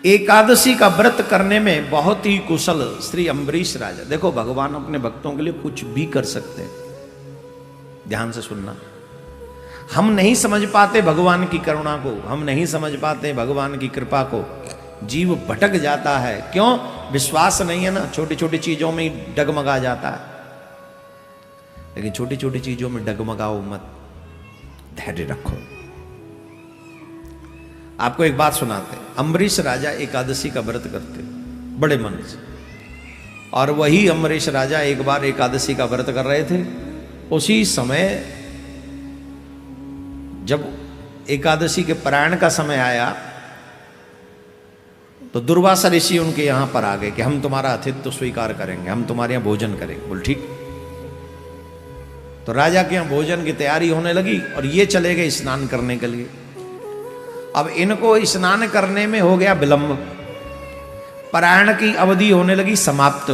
एकादशी का व्रत करने में बहुत ही कुशल श्री अम्बरीश राजा। देखो भगवान अपने भक्तों के लिए कुछ भी कर सकते हैं, ध्यान से सुनना। हम नहीं समझ पाते भगवान की करुणा को, हम नहीं समझ पाते भगवान की कृपा को, जीव भटक जाता है। क्यों? विश्वास नहीं है ना, छोटी छोटी चीजों में ही डगमगा जाता है। लेकिन छोटी छोटी चीजों में डगमगाओ मत, धैर्य रखो। आपको एक बात सुनाते हैं। अम्बरीश राजा एकादशी का व्रत करते बड़े मन से, और वही अम्बरीश राजा एक बार एकादशी का व्रत कर रहे थे। उसी समय जब एकादशी के पारायण का समय आया तो दुर्वासा ऋषि उनके यहां पर आ गए कि हम तुम्हारा आतिथ्य स्वीकार करेंगे, हम तुम्हारे यहां भोजन करेंगे। बोल ठीक। तो राजा के यहां भोजन की तैयारी होने लगी और ये चले गए स्नान करने के लिए। अब इनको स्नान करने में हो गया विलंब, पारायण की अवधि होने लगी समाप्त।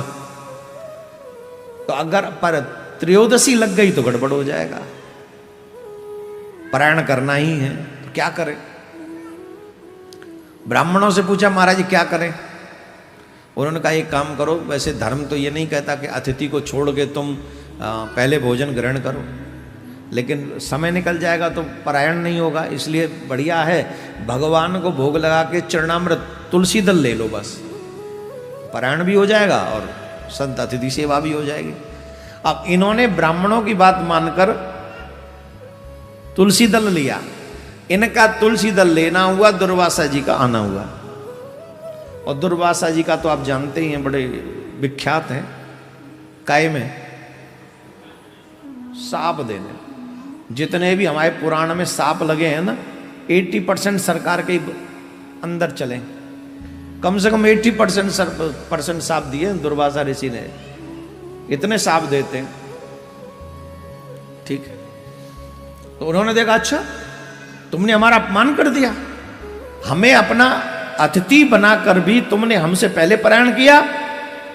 तो अगर पर त्रयोदशी लग गई तो गड़बड़ हो जाएगा, पारायण करना ही है तो क्या करें। ब्राह्मणों से पूछा महाराज क्या करें। उन्होंने कहा एक काम करो, वैसे धर्म तो ये नहीं कहता कि अतिथि को छोड़ के तुम पहले भोजन ग्रहण करो, लेकिन समय निकल जाएगा तो पारायण नहीं होगा, इसलिए बढ़िया है भगवान को भोग लगा के चरणामृत तुलसी दल ले लो, बस पारायण भी हो जाएगा और संत अतिथि सेवा भी हो जाएगी। अब इन्होंने ब्राह्मणों की बात मानकर तुलसी दल लिया। इनका तुलसी दल लेना हुआ, दुर्वासा जी का आना हुआ। और दुर्वासा जी का तो आप जानते ही हैं, बड़े विख्यात हैं काय में सांप देने। जितने भी हमारे पुराण में सांप लगे हैं ना, 80% सरकार के अंदर चले। कम से कम 80% सांप दिए दुर्वासा ऋषि ने, इतने सांप देते हैं। ठीक है, तो उन्होंने देखा अच्छा तुमने हमारा अपमान कर दिया, हमें अपना अतिथि बनाकर भी तुमने हमसे पहले पारायण किया।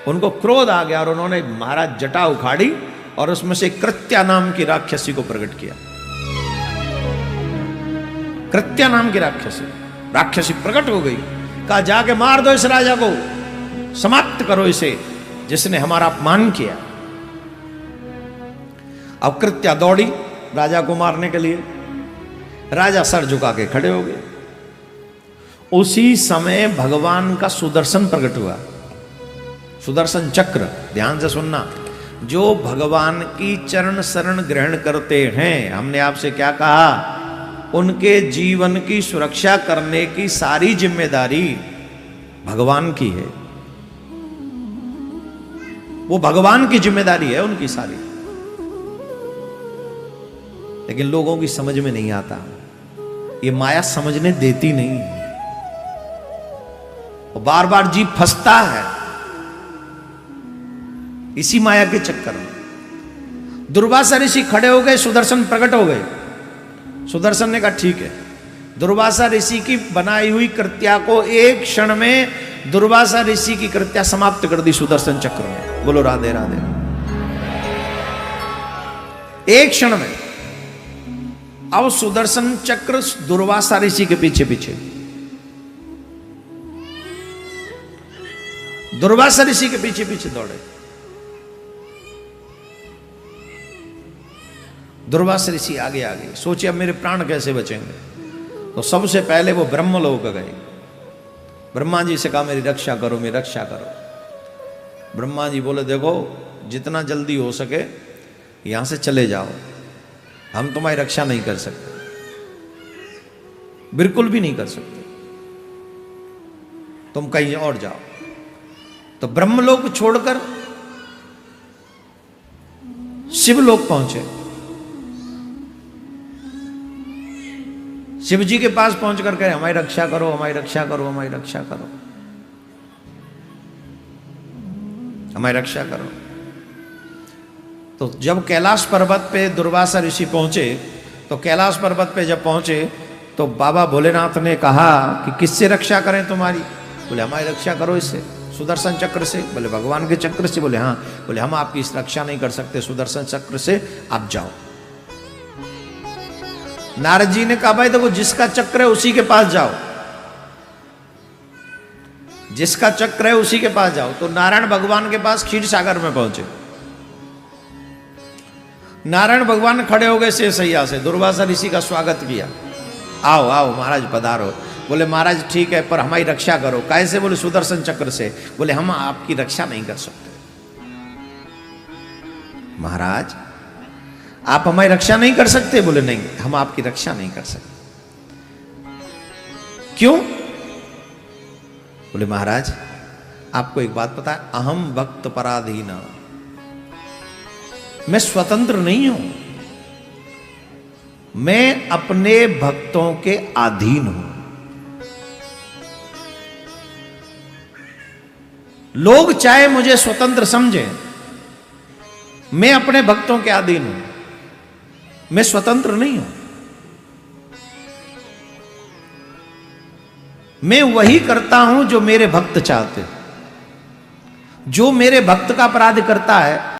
उनको क्रोध आ गया और उन्होंने महाराज जटा उखाड़ी और उसमें से कृत्या नाम की राक्षसी को प्रकट किया। कृत्या नाम की राक्षसी प्रकट हो गई। कहा जाके मार दो इस राजा को, समाप्त करो इसे जिसने हमारा अपमान किया। अब कृत्या दौड़ी राजा को मारने के लिए। राजा सर झुका के खड़े हो गए। उसी समय भगवान का सुदर्शन प्रकट हुआ, सुदर्शन चक्र। ध्यान से सुनना, जो भगवान की चरण शरण ग्रहण करते हैं, हमने आपसे क्या कहा, उनके जीवन की सुरक्षा करने की सारी जिम्मेदारी भगवान की है। वो भगवान की जिम्मेदारी है उनकी सारी, लेकिन लोगों की समझ में नहीं आता। ये माया समझने देती नहीं, और बार बार जीव फंसता है इसी माया के चक्कर में। दुर्वासा ऋषि खड़े हो गए, सुदर्शन प्रकट हो गए। सुदर्शन ने कहा ठीक है। दुर्वासा ऋषि की बनाई हुई कृत्या को एक क्षण में दुर्वासा ऋषि की कृत्या समाप्त कर दी सुदर्शन चक्र में। बोलो राधे राधे। एक क्षण में। अब सुदर्शन चक्र दुर्वासा ऋषि के पीछे पीछे, दुर्वासा ऋषि के पीछे पीछे दौड़े। दुर्वासा ऋषि आगे आगे सोचे अब मेरे प्राण कैसे बचेंगे। तो सबसे पहले वो ब्रह्मलोक गए। ब्रह्मा जी से कहा मेरी रक्षा करो, मेरी रक्षा करो। ब्रह्मा जी बोले देखो जितना जल्दी हो सके यहां से चले जाओ, हम तुम्हारी रक्षा नहीं कर सकते, बिल्कुल भी नहीं कर सकते, तुम कहीं और जाओ। तो ब्रह्मलोक छोड़कर शिवलोक पहुंचे। शिव जी के पास पहुंचकर कहे हमारी रक्षा करो, हमारी रक्षा करो, हमारी रक्षा करो, हमारी रक्षा करो। तो जब कैलाश पर्वत पे दुर्वासा ऋषि पहुंचे, तो कैलाश पर्वत पे जब पहुंचे तो बाबा भोलेनाथ ने कहा कि किससे रक्षा करें तुम्हारी। बोले हमारी रक्षा करो इससे, सुदर्शन चक्र से। बोले भगवान के चक्र से। बोले हाँ। बोले हम आपकी इस रक्षा नहीं कर सकते, सुदर्शन चक्र से आप जाओ। नारद जी ने कहा भाई देखो जिसका चक्र है उसी के पास जाओ। जिसका चक्र है उसी के पास जाओ। तो नारायण भगवान के पास क्षीर सागर में पहुंचे। नारायण भगवान खड़े हो गए शेषैया से, दुर्वासा ऋषि का स्वागत किया। आओ आओ महाराज पधारो। बोले महाराज ठीक है, पर हमारी रक्षा करो। कैसे? बोले सुदर्शन चक्र से। बोले हम आपकी रक्षा नहीं कर सकते। महाराज आप हमारी रक्षा नहीं कर सकते? बोले नहीं, हम आपकी रक्षा नहीं कर सकते। क्यों? बोले महाराज आपको एक बात पता है, अहम भक्त पराधीन, मैं स्वतंत्र नहीं हूं, मैं अपने भक्तों के अधीन हूं। लोग चाहे मुझे स्वतंत्र समझें, मैं अपने भक्तों के अधीन हूं, मैं स्वतंत्र नहीं हूं। मैं वही करता हूं जो मेरे भक्त चाहते। जो मेरे भक्त का अपराध करता है